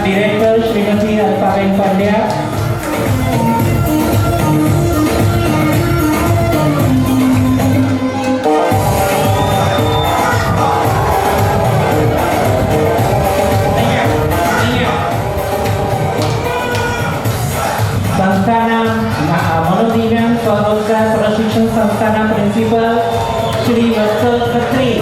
Director Shrimati Alpaben Pandya, સંસ્થાના મનોવિજ્ઞાન સ્વરોજગાર પ્રશિક્ષણ સંસ્થાના પ્રિન્સિપલ શ્રી વત્સલ ખત્રી,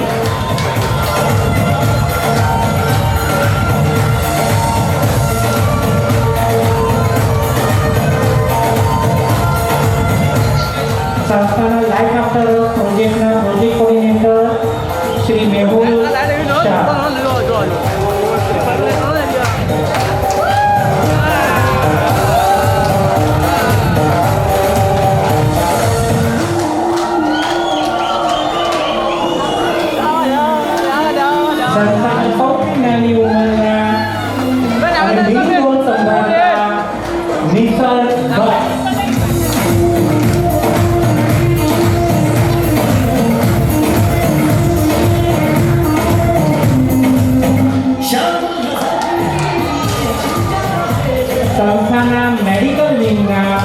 સંસ્થાના લાઈફ આફ્ટર પ્રોજેક્ટના પ્રોજેક્ટ કોર્ડિનેટર શ્રી મેહુલ શાહ, સંસ્થાના સૌથી નાની ઉંમરના અને બિલકુલ સંભાળતા નિસર્ગ ભટ્ટ, સંસ્થાના મેડિકલ વિંગના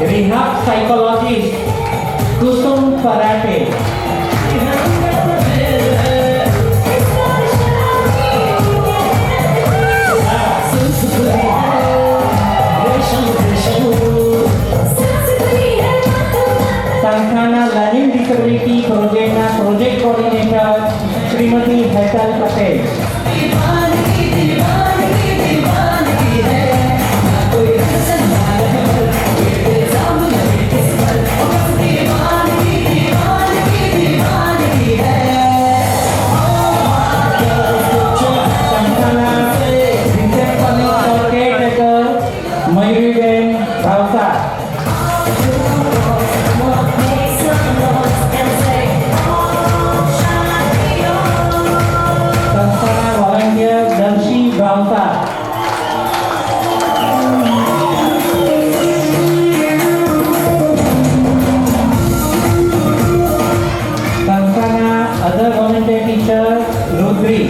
રિહાબ સાયકોલોજીસ્ટ કુસુમ ફરાટે, સંસ્થાના લર્નિંગ ડિસેબિલિટી પ્રોજેક્ટના પ્રોજેક્ટ કોર્ડિનેટર શ્રીમતી હેતલ પટેલ, મયુરીબેન ભાવસાર, સંસ્થાના વોલન્ટિયર દર્શી ભાવસાર, સંસ્થાના other volunteer teacher Rudri,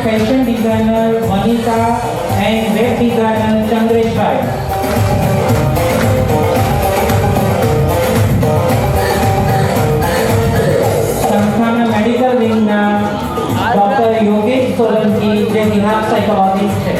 fashion designer Vanita and web designer Chandreshbhai, સંસ્થાના મેડિકલ વિંગના ડોક્ટર યોગેશ સોલંકી જે રિહાબ સાયકોલોજીસ્ટ છે.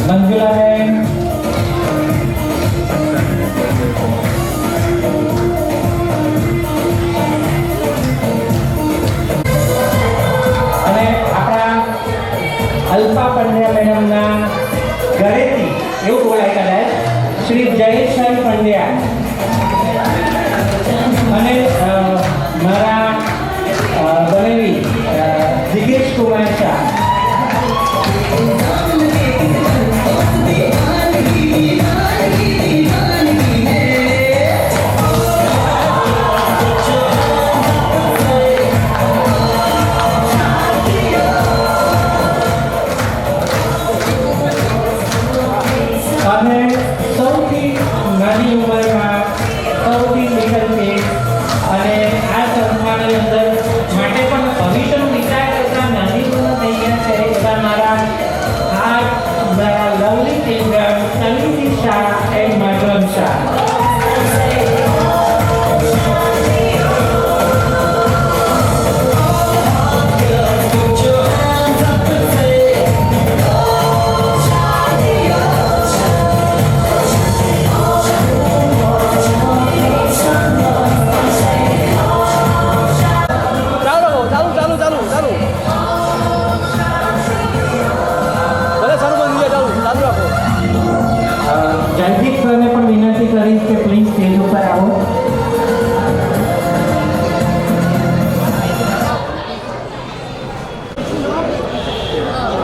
મંજુલાબેન અને આપણા અલ્પા પંડ્યા મેડમના ઘરેથી એવું બોલાય કદાચ શ્રી જયેશભાઈ પંડ્યા અને મારા બનેવી દિગેશ કુમાર શાહ અને સૌથી નાની ઉંમરમાં સૌથી મિડલ એજ અને આ સંસ્થાની અંદર માટે પણ ભવિષ્યનું વિચાર કરતા નાની ઉંમર થઈ ગયા છે એવા મારા lovely singer Tanvi Shah and Madhavan Shah Jaydeep સરને પણ વિનંતી કરીશ કે પ્લીઝ સ્ટેજ ઉપર આવો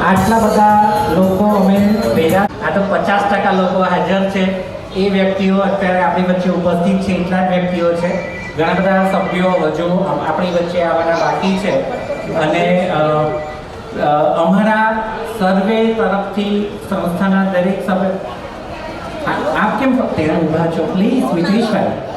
આટલા બધા લોકો અમે ભેગા આ તો 50% લોકો હાજર છે એ વ્યક્તિઓ અત્યારે આપણી વચ્ચે ઉપસ્થિત છે એટલા જ વ્યક્તિઓ છે ઘણા બધા સભ્યો હજુ આપણી વચ્ચે આવવાના બાકી છે અને અમારા સર્વે તરફથી સંસ્થાના દરેક સભ્ય आप કેમ તેરા ઉભા છો પ્લીઝ મિત્રીશભાઈ